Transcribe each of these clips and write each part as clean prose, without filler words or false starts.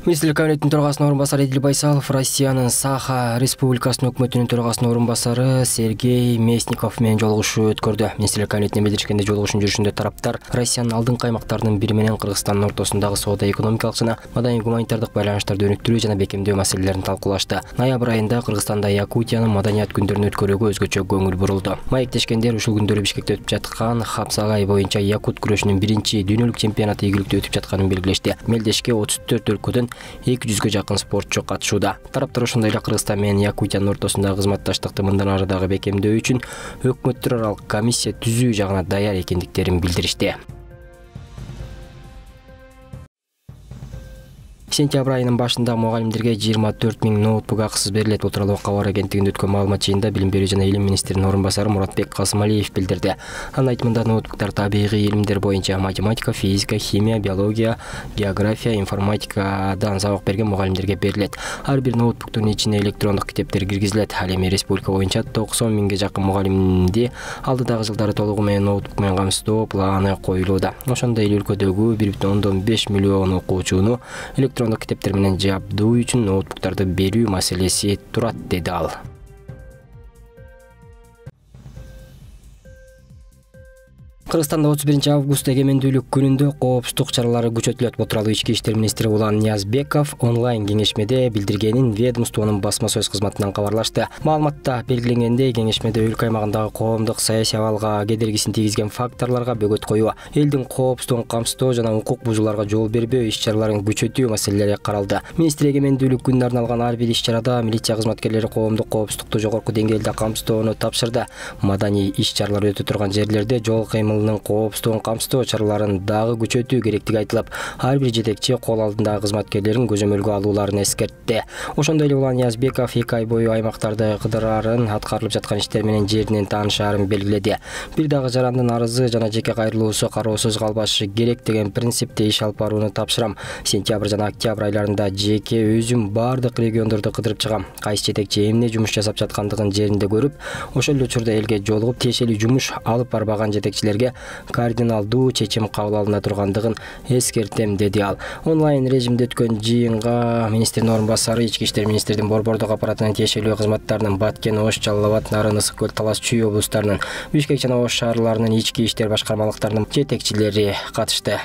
Министрлер кабинетinin төрағасының орынбасары Эдил Байсалов Россиянын Саха Республикасынын өкмөтүнүн төрағасынын орынбасары Сергей Местников менен жолугушуу өткөрдү. Министрлер кабинетине билдиришкенде жолугушуунун жүрүшүндө тараптар Россиянын алдыңкы аймактарынын бири менен Кыргызстандын ортосундагы соода экономикалык жана маданий гуманитардык байланыштарды өнүктүрүү жана бекемдөө маселелерин талкуулашты. Ноябрь айында Кыргызстанда Якутиянын маданият күндөрүн өткөрүүгө өзгөчө көңүл бурулду. Маектешкендер ушул күндөрү Бишкекте өтүп жаткан Хапсагай боюнча якут күрөшүнүн биринчи дүйнөлүк чемпионаты ийгиликтүү өтүп жатканын белгилешти. Мелдешке 34 өлкөдөн 200-гө жакын спортчу катышууда. Тараптар ошондой эле Кыргызстан менен Якутиянын ортосундагы кызматташтыкты мындан ары дагы бекемдөө үчүн өкмөттөр аралык комиссия түзүү жагына даяр экендиктерин билдиришти. Сентябрь айынын башында мугалимдерге 24 000 ноутбук акысыз берилет. Бул тууралуу кабар агенттигинде өткөн маалымат жыйынында билим берүү жана илим министринин орунбасары Муратбек Касымалиев билдирди. Анын айтымында ноутбуктар табигый илимдер боюнча математика, физика, химия, биология, география, информатикадан сабак берген мугалимдерге берилет. Ар бир ноутбуктун ичине электрондук китептер киргизилет. Ал эми республика боюнча 90 000ге жакын мугалимди алдыдагы жылдары толугу менен ноутбук менен камсыздоо планы коюлууда. Ошондой эле өлкөдөгү 1,5 миллион окуучуну электрондук китептер менен жабдуу үчүн ноутбуктарды берүү маселеси турат, деди ал. Кыргызстанда 31 август эгемендүүлүк күнүндө коопсуздук чаралары күчөтүлөт. Бул тууралуу Ички иштер министри Улан Ниязбеков онлайн кеңешмеде билдиргенин ведомствонун басма сөз кызматынан кабарлашты. Маалыматта белгиленгендей, кеңешмеде өлкө аймагындагы коомдук саясий абалга кедергисин тийгизген факторлорго бөгөт коюу, элдин коопсуздугун камсыздоо жана укук бузууларга жол бербөө иш-чараларын күчөтүү маселелери каралды. Министр эгемендүүлүк күнүнө арналган ар бир иш-чарада милиция кызматкерлери коомдук коопсуздукту жогорку деңгээлде камсыздоону тапшырды. Маданий иш-чаралар өтө турган жерлерде жол кыймыл коопсуздугун камсыздоо чараларын дагы күчөтүү керектиги айтылып, ар бир жетекчи кол алдындагы кызматкерлерин көзөмөлгө алууларын эскертти. Ошондой эле Улан Ниязбеков 2 ай бою аймактарды кыдырарын, аткарылып жаткан иштер менен жеринен таанышаарын белгиледи. Бир дагы жарандын арызы жана жеке кайрылуусу кароосуз калбашы керек деген принципте иш алып барууну тапшырам. Сентябрь жана октябрь айларында жеке өзүм бардык региондорду кыдырып чыгам. Кайсы жетекчи эмне жумуш жасап жаткандыгын жеринде көрүп, ошол эле учурда элге жолугуп тиешелүү жумуш алып барбаган жетекчилерге кардиналдуу чечим кабыл алына тургандыгын эскертем, деди ал. Онлайн режимде өткөн жыйынга министрдин орунбасары Ички иштер министрдин Борбордук аппаратынын тиешелүү кызматтарынын Баткен, Ош, Жалал Абад, Нарын, Ысык Көл, Талас, Чүй облустарынын, Бишкек жана Ош шаарларынын ички иштер башкармалыктарынын жетекчилери катышты.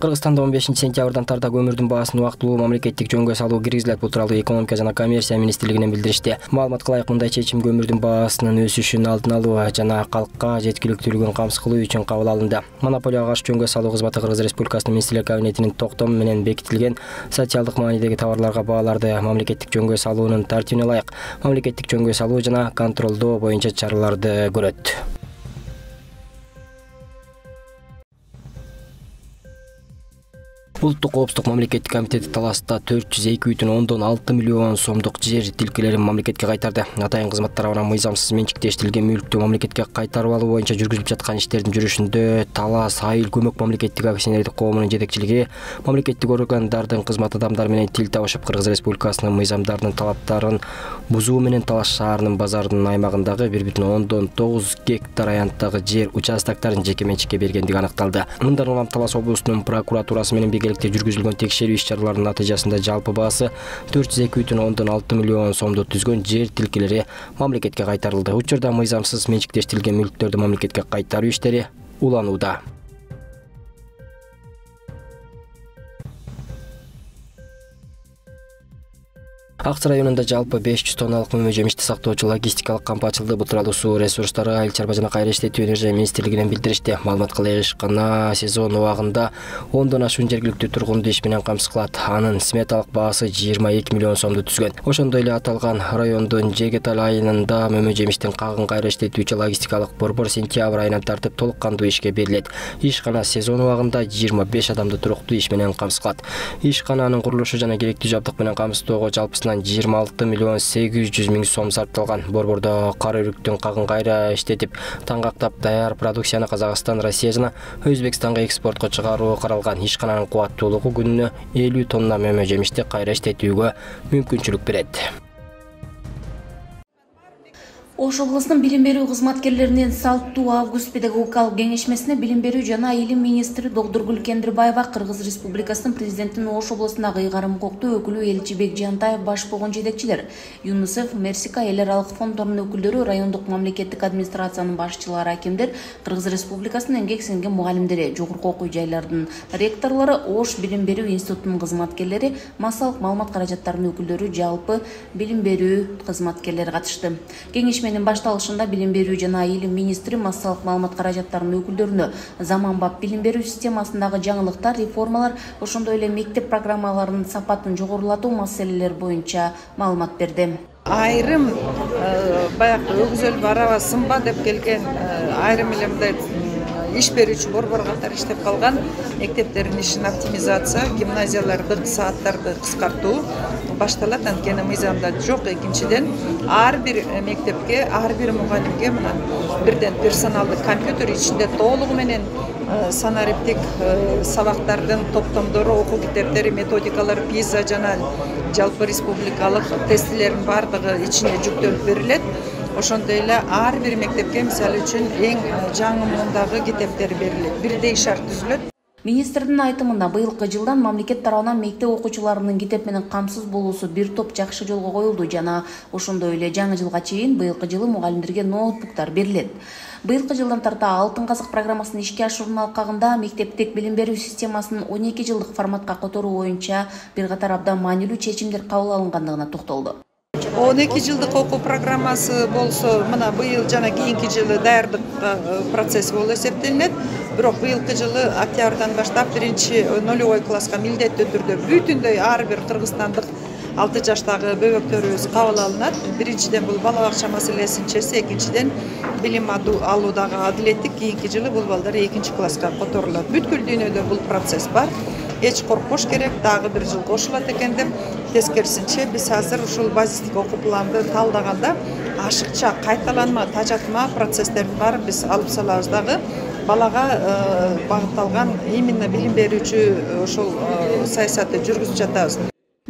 Кыргызстанда 15 сентябрдан тарта көмүрдүн баасын убактылуу мамлекеттик жөнгө салуу киргизилет. Бул тууралуу экономика жана коммерция министрлигинен билдиришти. Маалыматка ылайык, мындай чечим көмүрдүн баасынын өсүшүн алдын алуу жана калкка жеткиликтүүлүгүн камсыз кылуу үчүн кабыл алынды. Монополияга каршы жөнгө салуу кызматы Кыргыз Республикасынын министрлер кабинетинин токтому менен бекитилген социалдык маанидеги товарларга бааларды мамлекеттик жөнгө салуунун тартибине ылайык мамлекеттик жөнгө салуу жана контролдоо боюнча чараларды көрөт. Улуттук коопсуздук мамлекеттик комитети Таласта 402,6 миллион сомдук жер тилкелерин мамлекетке кайтарды. Атайын кызмат тарабынан мыйзамсыз менчиктештирилген мүлктү мамлекетке кайтарып алуу боюнча жүргүзүлүп жаткан иштердин жүрүшүндө Талас Айыл көмөк мамлекеттик акционердик коомунун жетекчилиги мамлекеттик органдардын кызмат адамдары менен тил табышып, Кыргыз Республикасынын мыйзамдарынын талаптарын бузуу менен Талас шаарынын базарынын аймагындагы 1,9 гектар аянттагы жер участоктарын жеке менчикке бергендиги аныкталды. Мындан улам Талас облусунун прокуратурасы менен жүргүзүлгөн текшерүү иш-чараларынын натыйжасында жалпы баасы 402,6 миллион сомду түзгөн жер тилкелери мамлекетке кайтарылды. Учурда мыйзамсыз менчиктештирилген мүлктөрдү мамлекетке кайтаруу иштери уланууда. Аксы районунда жалпы 500 тонналык мөмө жемишти сактоочу логистикалык камп ачылды. Бул тууралуу Суу ресурстары, Айыл чарба жана кайра иштетүү энергия министрлигинен билдиришти. Маалыматка ылайык, ишкана сезон убагында 10дон ашуун жергиликтүү тургунду иш менен камсыз кылат. Анын сметалык баасы 22 миллион сомду түзгөн. Ошондой эле аталган райондун Жегетал айылында мөмө жемиштин кагын кайра иштетүүчү логистикалык борбор сентябрь айынан тартып толук кандуу ишке берилет. Ишкана сезон убагында 25 адамды туруктуу иш менен камсыз кылат. Ишкананын курулушу жана керектүү жабдык менен камсыздоого жалпысынан 26 миллион 800 миң сом сарпталган. Борбордо кара үрүктүн кагын кайра иштетип, таңгактап даяр продукцияны Казакстан, Россия жана Өзбекстанга экспортко чыгаруу каралган. Ишкананын кубаттуулугу күнүнө 50 тонна мөмө жемишти кайра иштетүүгө мүмкүнчүлүк берет. Ош областын билим берүү кызматкерлеринин салттуу август педагогикалык кеңешмесине билим берүү жана илим министри Докдургүл Кендирбаева, Кыргыз Республикасынын президентинин Ош областындагы ыйгарым укуктуу өкүлү Элчибек Жантаев баш болгон жетекчилер, ЮНИСЕФ, Мерсика эл аралык фонддорунун өкүлдөрү, райондук мамлекеттик администрациянын башчылары, акимдер, Кыргыз Республикасынын эмгек сиңген мугалимдери, жогорку окуу жайлардын ректорлору, Ош билим берүү институтунун кызматкерлери, массалык маалымат каражаттарынын өкүлдөрү, жалпы билим берүү кызматкерлери катышты. Кеңешменин башталышында билим берүү жана илим министри массалык маалымат каражаттарынын өкүлдөрүнө заманбап билим берүү системасындагы жаңылыктар, реформалар, ошондой эле мектеп программаларынын сапатын жогорулатуу маселелери боюнча маалымат берди. Айрым баягы өгүзөл бараба сымба деп келген айрым эле мындай иш берүүчү борбор катары иштеп калган мектептердин ишин оптимизация, гимназияларды сааттарды кыскартуу башталат. Анткени мыйзамда жок. Экинчиден, ар бир мектепке, ар бир мугалимге мына бирден персоналдык компьютер ичинде толугу менен санариптик сабактардын топтомдору, окуу китептери, методикалар, пиза жана жалпы республикалык тестилердин бардыгы ичине жүктөлүп берилет. Ошондой эле ар бир мектепке мисалы үчүн эң жаңы муундагы китептер берилет. Бирдей шарт түзүлөт. Министрдин айтымында быйылкы жылдан мамлекет тарабынан мектеп окуучуларынын китеп менен камсыз болуусу бир топ жакшы жолго коюлду жана ошондой эле жаңы жылга чейин быйылкы жылы мугалимдерге ноутбуктар берилет. Быйылкы жылдан тарта Алтын казык программасын ишке ашыруунун алкагында мектептик билим берүү системасын 12 жылдык форматка которуу боюнча бир катар абдан маанилүү чечимдер кабыл алынгандыгына токтолду. 12 жылдык окуу программасы болсо, мына быйыл жана кийинки жылы даярдык процесси болуп эсептелинет. Бирок быйылкы жылы октябрдан баштап 1-0 класска милдеттүү түрдө бүтүндөй ар бир кыргызстандык 6 жаштагы бөбөктөрүбүз кабыл алынат. Биринчиден бул бала бакча маселесин чечсе, экинчиден билим алуудагы адилеттик, кийинки жылы бул балдар 2 класска которулат. Бүткүл дүйнөдө бул процесс бар. Эч коркпош керек, дагы бир жыл кошулат экен деп. Тескерисинче биз азыр ушул базистик окуу планды талдаганда ашыкча, кайталанма, тажатма процесстердин баарын биз алып салабыз дагы. Балага багытталган именно билим берүүчү ошол саясатты жүргүзүп жатабыз.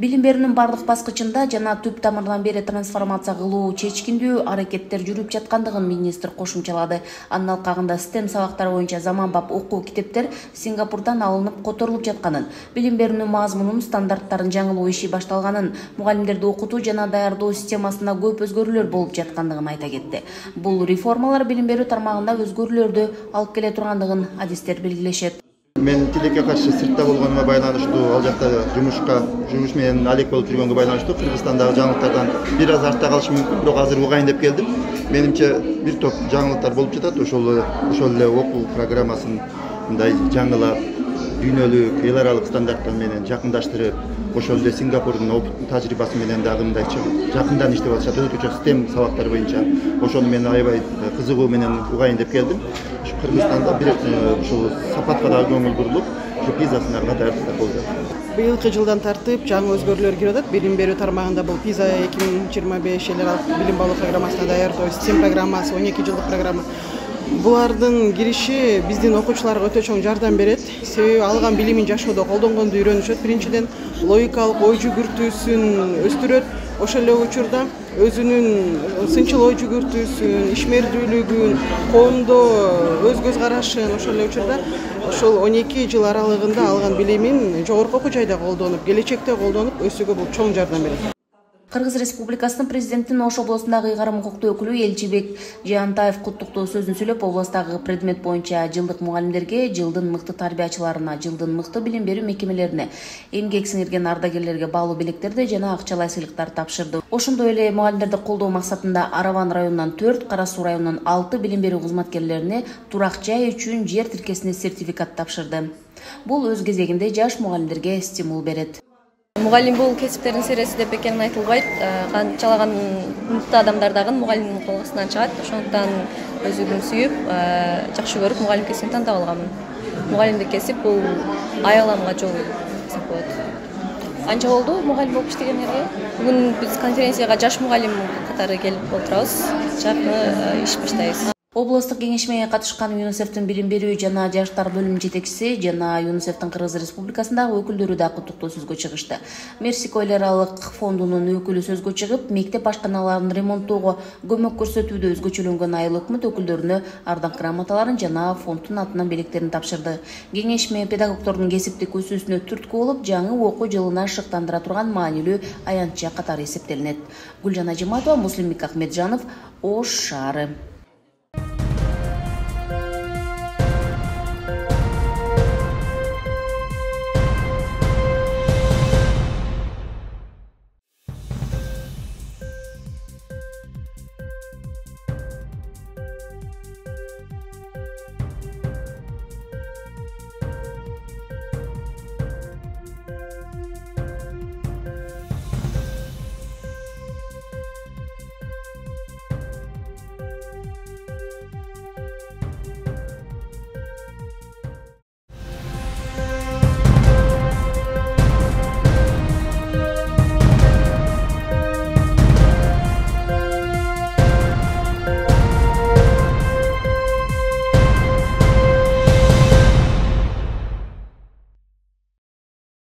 Билим берүүнүн бардык баскычында жана түп тамырынан бери трансформация кылуу чечкиндүү аракеттер жүрүп жаткандыгын министр кошумчалады. Анын алкагында STEM сабактары боюнча заманбап окуу китептер Сингапурдан алынып которулуп жатканын, билим берүүнүн мазмунун стандарттарын жаңылоо иши башталганын, мугалимдерди окутуу жана даярдоо системасында көп өзгөрүүлөр болуп жаткандыгын айта кетти. Бул реформалар билим берүү тармагында өзгөрүүлөрдү алып келе тургандыгын адистер белгилешет. Мен тилекке каршы сыртта болгонума байланыштуу, ал жакта жумуш менен алек болуп жүргөнгө байланыштуу Кыргызстандагы жаңылыктардан бир аз артта калышым мүмкүн, бирок азыр угайын деп келдим. Менимче бир топ жаңылыктар болуп жатат. Ошол эле окуу программасын мындай жаңылап, дүйнөлүк, эл аралык стандарттар менен жакындаштырып, ошол эле Сингапурдун опыт тажрыйбасы менен дагы мындай жакындан иштеп атышат. Өтө STEM сабактары боюнча ошону мен аябай кызыгуу менен угайын деп келдим. Кыргызстанда бир ушул сапатка дагы көңүл бурулуп, ушу PISA сынагына даярдыктар болуп жатат. Быйылкы жылдан тартып жаңы өзгөрүүлөр кирип атат. Билим берүү тармагында бул PISA 2025 эл аралык билим алуу программасына даярдоо, STEM программасы 12 жылдык программа. Булардын кириши биздин окуучуларга өтө чоң жардам берет. Себеби алган билимин жашоодо колдонгонду үйрөнүшөт. Биринчиден логикалык ой жүгүртүүсүн өстүрөт. Ошол эле учурда өзүнүн сынчыл ой жүгүртүүсүн, ишмердүүлүгүн, коомдо өз көз карашын, ошол эле учурда ошол 12 жыл аралыгында алган билимин жогорку окуу жайда колдонуп, келечекте колдонуп өсүүгө бул чоң жардам берет. Кыргыз Республикасынын президентинин Ош областындагы ыйгарым укуктуу өкүлү Элчибек Жантаев куттуктоо сөзүн сүйлөп, областагы предмет боюнча жылдык мугалимдерге, жылдын мыкты тарбиячыларына, жылдын мыкты билим берүү мекемелерине, эмгек сиңирген ардагерлерге баалуу белектерди жана акчалай сыйлыктар тапшырды. Ошондой эле мугалимдерди колдоо максатында Араван районунан 4, Кара Суу районунан 6 билим берүү кызматкерлерине турак жай үчүн жер тиркесине сертификат тапшырды. Бул өз кезегинде жаш мугалимдерге стимул берет. Мугалим бул кесиптердин сереси деп экени айтылбайт. Канчалаган мыкты адамдар дагы мугалимдин кол астынан чыгат. Ошондуктан өзүмдүн сүйүп, жакшы көрүп мугалим кесибин тандап алганмын. Мугалимдик кесип бул аяламга жол десек болот. Анча болду мугалим болуп иштегенерге. Бүгүн биз конференцияга жаш мугалим катары келип отурабыз. Жакшы иш баштайбыз. Областык кеңешмеге катышкан ЮНИСЕФтин билим берүү жана жаштар бөлүм жетекчиси жана ЮНИСЕФтин Кыргыз Республикасындагы өкүлдөрү да куттуктоо сөзгө чыгышты. Мерсик Ойлералык фондунун өкүлү сөзгө чыгып, мектеп ашканаларын ремонттоого көмөк көрсөтүүдө өзгөчөлөнгөн айыл өкмөт өкүлдөрүнө ардак грамоталарын жана фонддун атынан белектерин тапшырды. Кеңешме педагогдордун кесиптик өсүүсүнө түрткү болуп, жаңы окуу жылына шыктандыра турган маанилүү аянтча катары эсептелинет. Гүлжан Ажиматова, Муслимбек Ахмеджанов, Ош шаары.